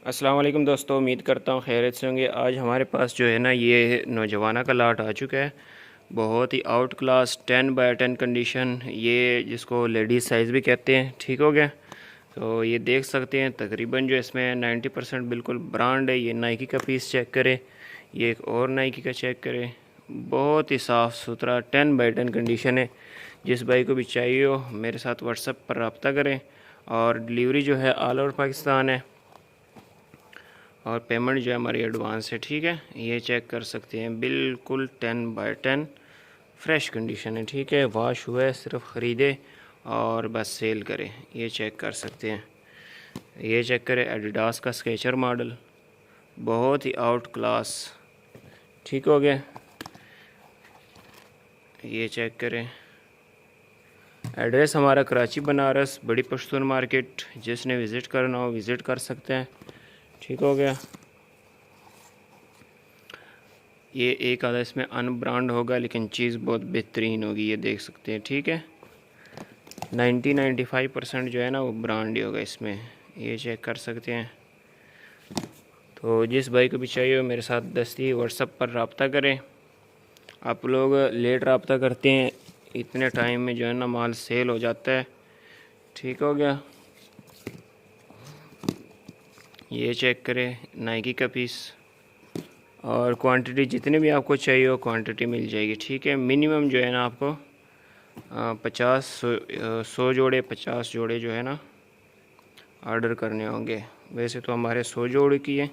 अस्सलाम वालेकुम दोस्तों, उम्मीद करता हूँ खैरियत से होंगे। आज हमारे पास जो है ना, ये नौजवाना का लाट आ चुका है। बहुत ही आउट क्लास 10x10 कंडीशन, ये जिसको लेडीज़ साइज़ भी कहते हैं। ठीक हो गया। तो ये देख सकते हैं तकरीबन जो इसमें 90% बिल्कुल ब्रांड है। ये नाइकी का पीस चेक करें, ये एक और नाइकी का चेक करें। बहुत ही साफ़ सुथरा 10x10 कंडीशन है। जिस भाई को भी चाहिए हो मेरे साथ व्हाट्सएप पर रब्ता करें। और डिलीवरी जो है ऑल ओवर पाकिस्तान है, और पेमेंट जो है हमारी एडवांस है। ठीक है, ये चेक कर सकते हैं, बिल्कुल 10x10 फ्रेश कंडीशन है। ठीक है, वॉश हुआ है, सिर्फ ख़रीदे और बस सेल करें। ये चेक कर सकते हैं। ये चेक करें, एडिडास का स्केचर मॉडल, बहुत ही आउट क्लास। ठीक हो गया। ये चेक करें, एड्रेस हमारा कराची बनारस बड़ी पश्तून मार्केट। जिसने विज़िट करना हो विज़िट कर सकते हैं। ठीक हो गया। ये एक आधा इसमें अनब्रांड होगा, लेकिन चीज़ बहुत बेहतरीन होगी, ये देख सकते हैं। ठीक है, 95% जो है ना वो ब्रांड ही होगा इसमें। ये चेक कर सकते हैं। तो जिस भाई को भी चाहिए हो मेरे साथ दस्ती व्हाट्सएप पर रब्ता करें। आप लोग लेट रब्ता करते हैं, इतने टाइम में जो है ना माल सेल हो जाता है। ठीक हो गया। ये चेक करें, नाइकी का पीस, और क्वांटिटी जितने भी आपको चाहिए हो क्वांटिटी मिल जाएगी। ठीक है, मिनिमम जो है ना आपको 100 जोड़े 50 जोड़े जो है ना ऑर्डर करने होंगे। वैसे तो हमारे 100 जोड़े की है,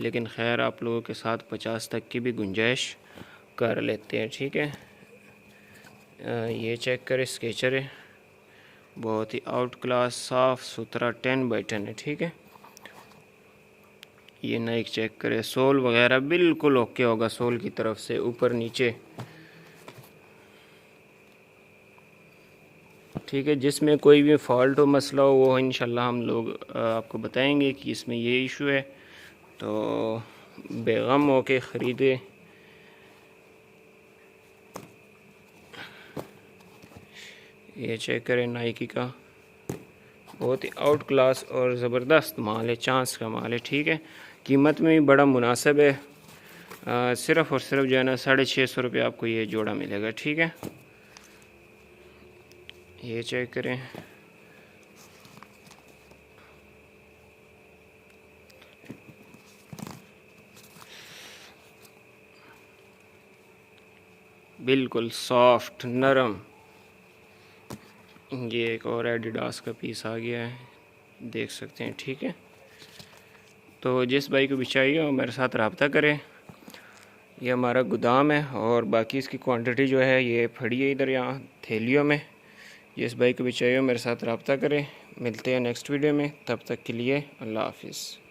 लेकिन खैर आप लोगों के साथ 50 तक की भी गुंजाइश कर लेते हैं। ठीक है, ये चेक करें, स्केचर है, बहुत ही आउट क्लास साफ़ सुथरा 10x10 है। ठीक है, ये नाइक चेक करें, सोल वगैरह बिल्कुल ओके होगा, सोल की तरफ से ऊपर नीचे। ठीक है, जिसमें कोई भी फॉल्ट हो मसला हो वो इंशाल्लाह हम लोग आपको बताएंगे कि इसमें ये इशू है, तो बेगम हो के ख़रीदे। ये चेक करें, नाइकी का बहुत ही आउट क्लास और ज़बरदस्त माल है, चांस का माल है। ठीक है, कीमत में भी बड़ा मुनासिब है। सिर्फ़ और सिर्फ जो है ना 650 आपको ये जोड़ा मिलेगा। ठीक है, ये चेक करें, बिल्कुल सॉफ्ट नरम। ये एक और एडिडास का पीस आ गया है, देख सकते हैं। ठीक है, तो जिस भाई को भी चाहिए हो मेरे साथ रब्ता करें। ये हमारा गोदाम है, और बाकी इसकी क्वांटिटी जो है ये पड़ी है इधर यहाँ थैलियों में। जिस भाई को भी चाहिए हो मेरे साथ रब्ता करें। मिलते हैं नेक्स्ट वीडियो में, तब तक के लिए अल्लाह हाफिज़।